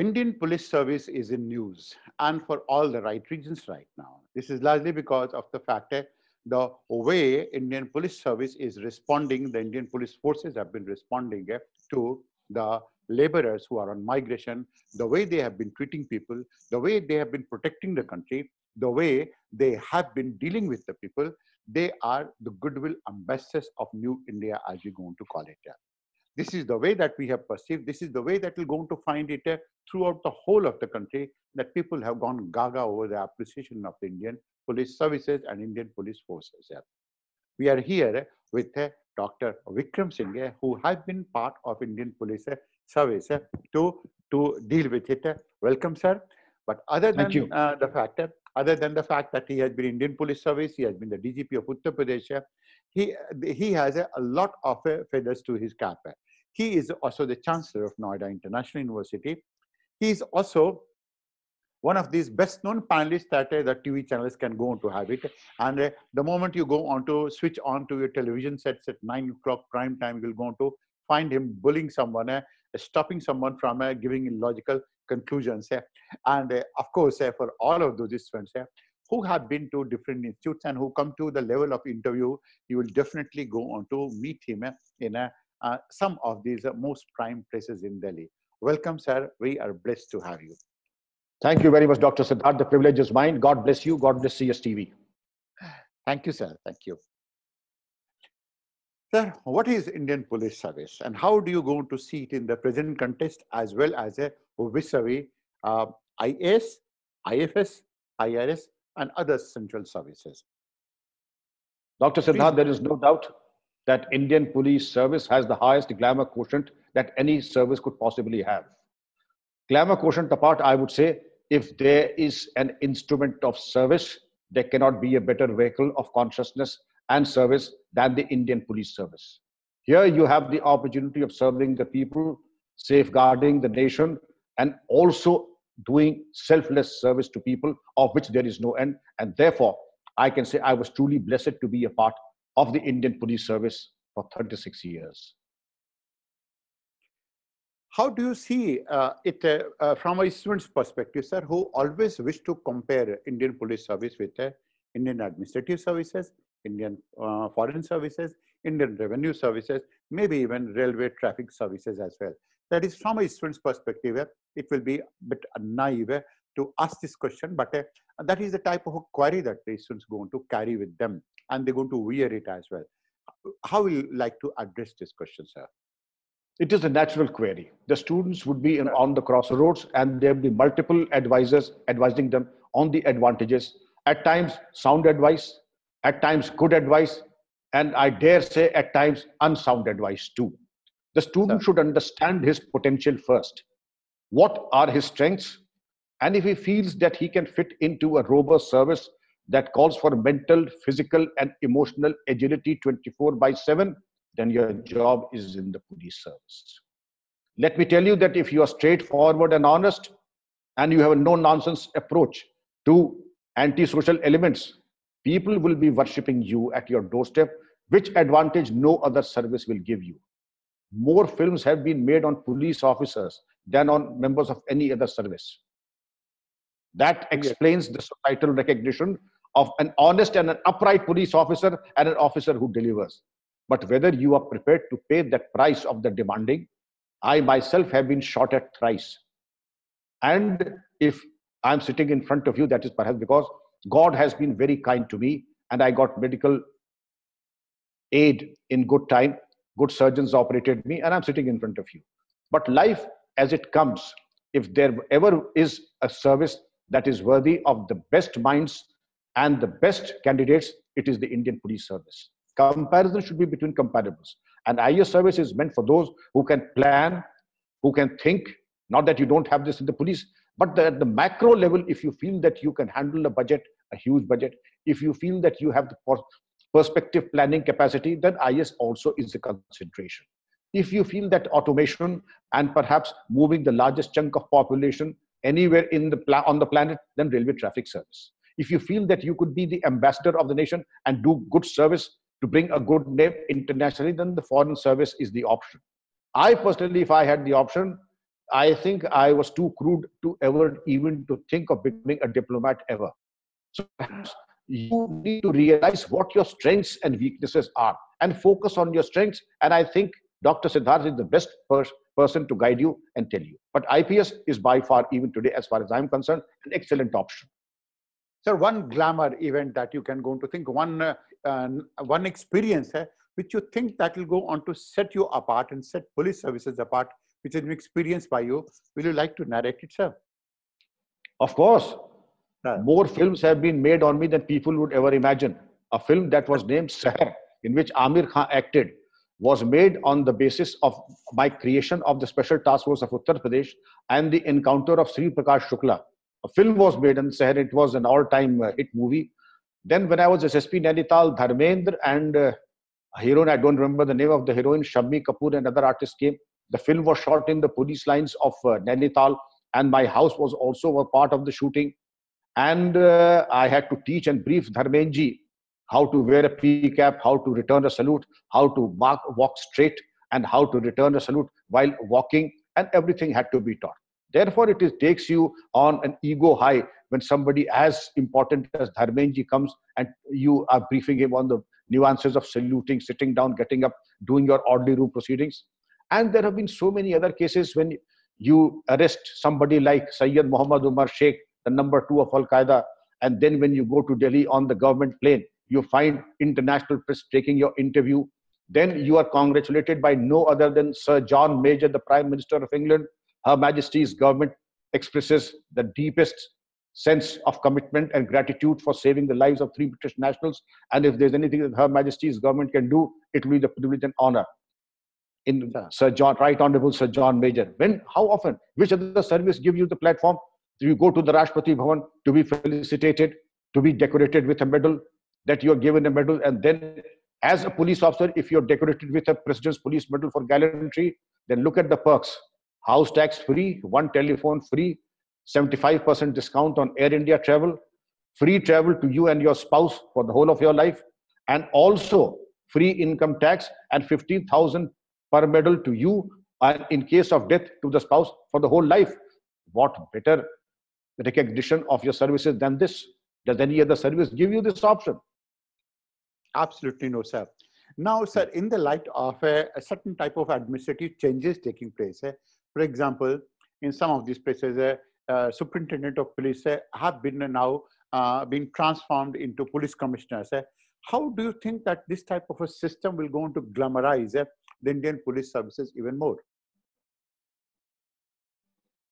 Indian Police Service is in news and for all the right reasons right now. This is largely because of the fact that the way Indian Police Service is responding, the Indian Police Forces have been responding to the laborers who are on migration, the way they have been treating people, the way they have been protecting the country, the way they have been dealing with the people. They are the goodwill ambassadors of New India, as we're going to call it. This is the way that we have perceived. This is the way that we're going to find it throughout the whole of the country, that people have gone gaga over the appreciation of the Indian police services and Indian police forces. We are here with Dr. Vikram Singh, who has been part of Indian police service to deal with it. Welcome, sir. But other Thank than you. other than the fact that he has been Indian police service, he has been the DGP of Uttar Pradesh. He has a lot of feathers to his cap. He is also the Chancellor of Noida International University. He is also one of these best-known panelists that the TV channels can go on to have it. And the moment you go on to switch on to your television sets at 9 o'clock prime time, you'll go on to find him bullying someone, stopping someone from giving illogical conclusions. And of course, for all of those students who have been to different institutes and who come to the level of interview, you will definitely go on to meet him in some of these most prime places in Delhi. Welcome, sir. We are blessed to have you. Thank you very much, Dr. Siddharth. The privilege is mine. God bless you. God bless CSTV. Thank you, sir. Thank you. Sir, what is Indian Police Service and how do you go to see it in the present context as well as a vis-a-vis IAS, IFS, IRS and other central services? Dr. Siddharth, there is no doubt that Indian Police Service has the highest glamour quotient that any service could possibly have. Glamour quotient apart, I would say, if there is an instrument of service, there cannot be a better vehicle of consciousness and service than the Indian Police Service. Here you have the opportunity of serving the people, safeguarding the nation, and also doing selfless service to people, of which there is no end. And therefore, I can say I was truly blessed to be a part of the Indian Police Service for 36 years. How do you see it from a student's perspective, sir, who always wish to compare Indian Police Service with Indian Administrative Services, Indian Foreign Services, Indian Revenue Services, maybe even Railway Traffic Services as well? That is, from a student's perspective, it will be a bit naive to ask this question, but that is the type of query that the students are going to carry with them, and they're going to wear it as well. How will you like to address this question, sir? It is a natural query. The students would be on the crossroads and there will be multiple advisors advising them on the advantages. At times, sound advice, at times, good advice, and I dare say at times, unsound advice too. The student should understand his potential first. What are his strengths? And if he feels that he can fit into a robust service that calls for mental, physical, and emotional agility 24/7, then your job is in the police service. Let me tell you that if you are straightforward and honest, and you have a no-nonsense approach to anti-social elements, people will be worshipping you at your doorstep, which advantage no other service will give you. More films have been made on police officers than on members of any other service. That explains the societal recognition of an honest and an upright police officer and an officer who delivers. But whether you are prepared to pay that price of the demanding, I myself have been shot at thrice. And if I'm sitting in front of you, that is perhaps because God has been very kind to me and I got medical aid in good time. Good surgeons operated me and I'm sitting in front of you. But life as it comes, if there ever is a service that is worthy of the best minds and the best candidates, it is the Indian Police Service. Comparison should be between comparables. And IAS service is meant for those who can plan, who can think, not that you don't have this in the police, but at the macro level, if you feel that you can handle a budget, a huge budget, if you feel that you have the perspective planning capacity, then IAS also is a consideration. If you feel that automation and perhaps moving the largest chunk of population anywhere on the planet, then railway traffic service. If you feel that you could be the ambassador of the nation and do good service to bring a good name internationally, then the foreign service is the option. I personally, if I had the option, I think I was too crude to ever even to think of becoming a diplomat ever. So perhaps you need to realize what your strengths and weaknesses are and focus on your strengths. And I think Dr. Siddharth is the best person to guide you and tell you. But IPS is by far, even today, as far as I'm concerned, an excellent option. Sir, one glamour event that you can go to think, one experience which you think that will go on to set you apart and set police services apart, which has been experienced by you. Will you like to narrate it, sir? Of course. More films have been made on me than people would ever imagine. A film that was named Seher, in which Amir Khan acted, was made on the basis of my creation of the Special Task Force of Uttar Pradesh and the encounter of Sri Prakash Shukla. A film was made on Seher. It was an all-time hit movie. Then when I was SSP Nainital, Dharmendra and a heroine, I don't remember the name of the heroine, Shammi Kapoor and other artists came. The film was shot in the police lines of Nainital, and my house was also a part of the shooting. And I had to teach and brief Dharmenji how to wear a P cap, how to return a salute, how to walk straight, and how to return a salute while walking, and everything had to be taught. Therefore, takes you on an ego high when somebody as important as Dharmenji comes and you are briefing him on the nuances of saluting, sitting down, getting up, doing your orderly room proceedings. And there have been so many other cases when you arrest somebody like Sayyid Muhammad Umar Sheikh, the number 2 of Al-Qaeda, and then when you go to Delhi on the government plane, you find international press taking your interview. Then you are congratulated by no other than Sir John Major, the Prime Minister of England. Her Majesty's government expresses the deepest sense of commitment and gratitude for saving the lives of 3 British nationals. And if there's anything that Her Majesty's government can do, it will be the privilege and honor. In Sir John, Right Honorable Sir John Major. When, how often, which other service give you the platform? You go to the Rashtrapati Bhavan to be felicitated, to be decorated with a medal, that you are given a medal. And then as a police officer, if you're decorated with a President's Police Medal for gallantry, then look at the perks. House tax free, 1 telephone free, 75% discount on Air India travel, free travel to you and your spouse for the whole of your life, and also free income tax and 15,000 per medal to you, and in case of death to the spouse for the whole life. What better recognition of your services than this? Does any other service give you this option? Absolutely no, sir. Now, sir, in the light of a certain type of administrative changes taking place, for example, in some of these places, superintendent of police have been now being transformed into police commissioners. How do you think that this type of a system will go on to glamorize the Indian police services even more?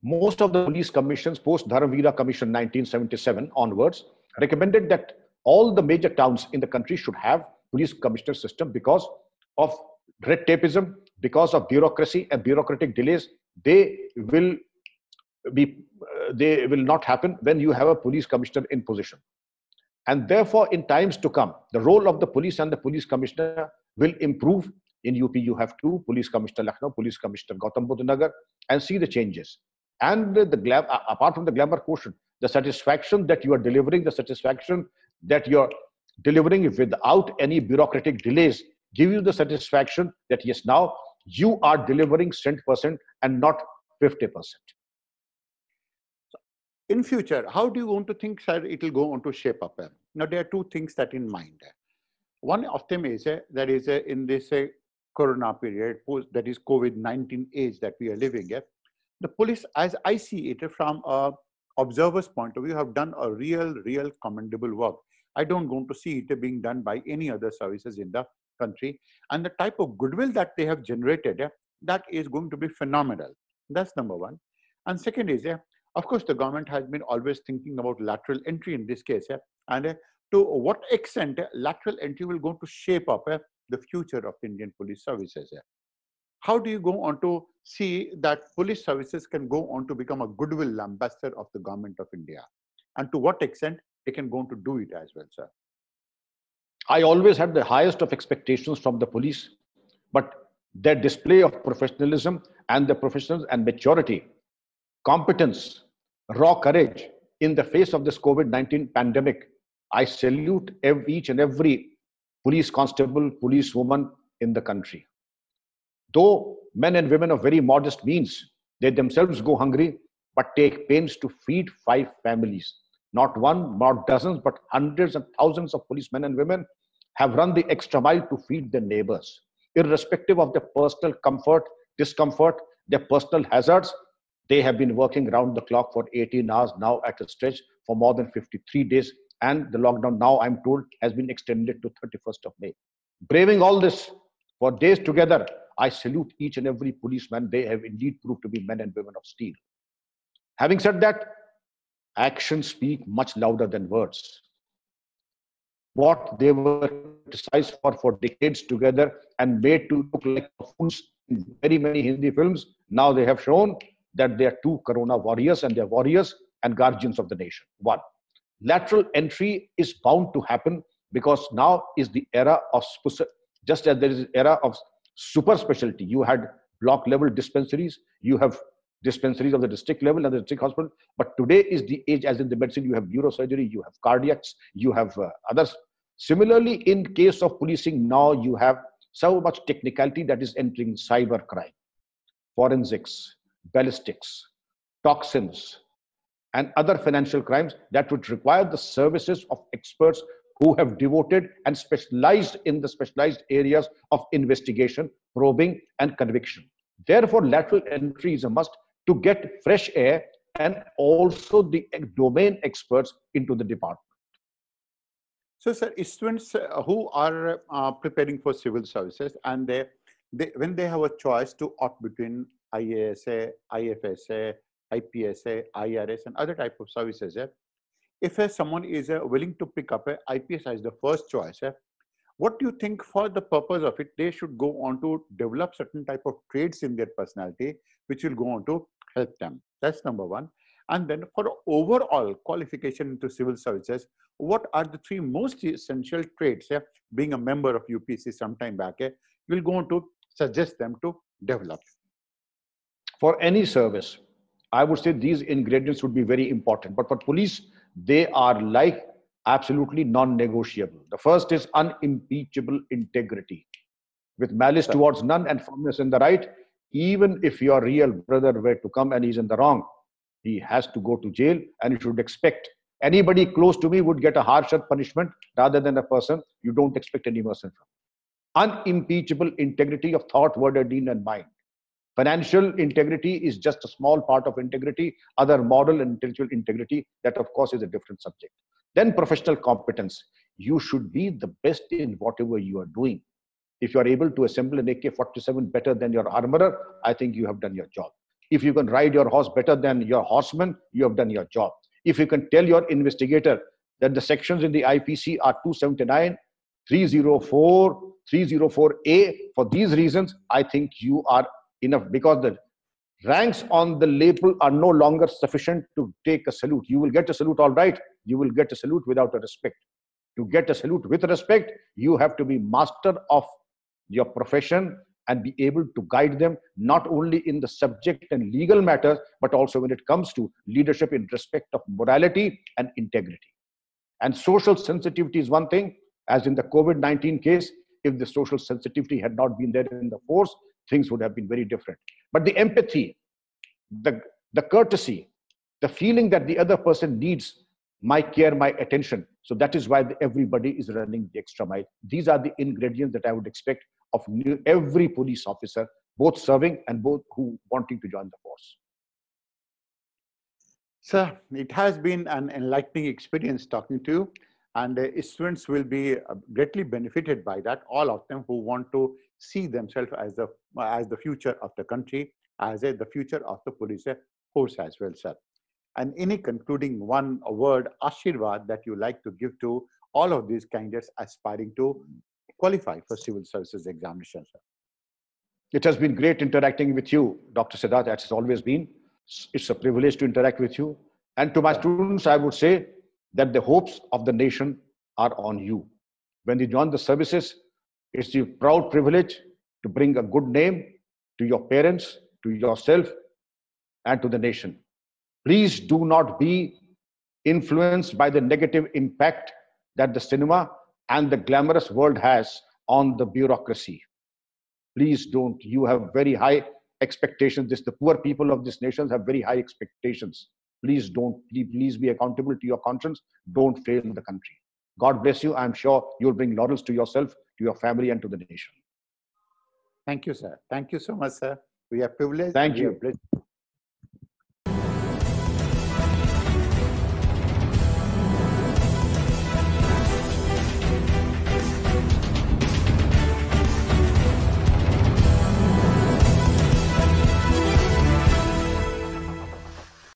Most of the police commissions post Dharamveera Commission 1977 onwards recommended that all the major towns in the country should have police commissioner system because of red tapeism, because of bureaucracy and bureaucratic delays. They will not happen when you have a police commissioner in position. And therefore, in times to come, the role of the police and the police commissioner will improve. In UP, you have 2, Police Commissioner Lucknow, Police Commissioner Gautam Buddha Nagar, and see the changes. And apart from the glamour quotient, the satisfaction that you are delivering, the satisfaction that you're delivering without any bureaucratic delays, give you the satisfaction that yes, now you are delivering 100% and not 50%. In future, how do you want to think, sir, it will go on to shape up? Now, there are 2 things that in mind. One of them is that is in this corona period, that is COVID-19 age that we are living at, the police, as I see it from an observer's point of view, have done a real commendable work. I don't want to see it being done by any other services in the country. And the type of goodwill that they have generated, that is going to be phenomenal. That's number one. And second is, of course, the government has been always thinking about lateral entry in this case. And to what extent lateral entry will go to shape up the future of Indian police services. How do you go on to see that police services can go on to become a goodwill ambassador of the government of India? And to what extent they can go on to do it as well, sir? I always had the highest of expectations from the police, but their display of professionalism and the professionals and maturity, competence, raw courage in the face of this COVID-19 pandemic, I salute each and every police constable, police woman in the country. Though men and women of very modest means, They themselves go hungry, but take pains to feed 5 families. Not one, not dozens, but hundreds and thousands of policemen and women have run the extra mile to feed their neighbors. Irrespective of their personal comfort, discomfort, their personal hazards, they have been working round the clock for 18 hours now at a stretch for more than 53 days. And the lockdown now, I'm told, has been extended to 31st of May. Braving all this for days together, I salute each and every policeman. They have indeed proved to be men and women of steel. Having said that, actions speak much louder than words. What they were criticized for decades together and made to look like fools in very many Hindi films, now they have shown that they are 2 Corona warriors, and they are warriors and guardians of the nation. 1. Lateral entry is bound to happen because now is the era of, just as there is an era of super specialty. You had block level dispensaries, you have dispensaries of the district level and the district hospital, but today is the age, as in the medicine, you have neurosurgery, you have cardiacs, you have others. Similarly, in case of policing, now you have so much technicality that is entering cyber crime, forensics, ballistics, toxins, and other financial crimes that would require the services of experts who have devoted and specialized in the specialized areas of investigation, probing, and conviction. Therefore, lateral entry is a must to get fresh air and also the domain experts into the department. So, sir, students who are preparing for civil services, and when they have a choice to opt between IASA, IFSA, IPSA, IRS, and other type of services, if someone is willing to pick up a IPS as the first choice, what do you think for the purpose of it, they should go on to develop certain type of traits in their personality, which will go on to help them? That's number one. And then for overall qualification into civil services, what are the 3 most essential traits, being a member of UPSC sometime back, you'll go on to suggest them to develop? For any service, I would say these ingredients would be very important. But for police, they are like absolutely non-negotiable. The first is unimpeachable integrity, with malice towards none and firmness in the right. Even if your real brother were to come and he's in the wrong, he has to go to jail, and you should expect anybody close to me would get a harsher punishment rather than a person you don't expect any mercy from. Unimpeachable integrity of thought, word, and deed and mind. Financial integrity is just a small part of integrity. Other moral and intellectual integrity, that of course is a different subject. Then professional competence. You should be the best in whatever you are doing. If you are able to assemble an AK-47 better than your armorer, I think you have done your job. If you can ride your horse better than your horseman, you have done your job. If you can tell your investigator that the sections in the IPC are 279, 304, 304A, for these reasons, I think you are enough, because the ranks on the label are no longer sufficient to take a salute. You will get a salute, all right. You will get a salute without a respect. To get a salute with respect, you have to be master of your profession and be able to guide them not only in the subject and legal matters, but also when it comes to leadership in respect of morality and integrity. And social sensitivity is one thing. As in the COVID-19 case, if the social sensitivity had not been there in the force, things would have been very different. But the empathy, the courtesy, the feeling that the other person needs my care, my attention. So that is why everybody is running the extra mile. These are the ingredients that I would expect of every police officer, both serving and both who wanting to join the force. Sir, it has been an enlightening experience talking to you, and students will be greatly benefited by that. All of them who want to see themselves as the future of the country, as the future of the police force as well, sir. And any concluding word, Ashirwad, that you like to give to all of these candidates aspiring to qualify for civil services examinations, sir? It has been great interacting with you, Dr. Siddharth, as it's always been. It's a privilege to interact with you. And to my students, I would say that the hopes of the nation are on you. When you join the services, it's your proud privilege to bring a good name to your parents, to yourself, and to the nation. Please do not be influenced by the negative impact that the cinema and the glamorous world has on the bureaucracy. Please don't. You have very high expectations. The poor people of this nation have very high expectations. Please please be accountable to your conscience. Don't fail the country. God bless you. I'm sure you'll bring laurels to yourself, to your family, and to the nation. Thank you, sir. Thank you so much, sir. We are privileged. Thank We are you. blessed.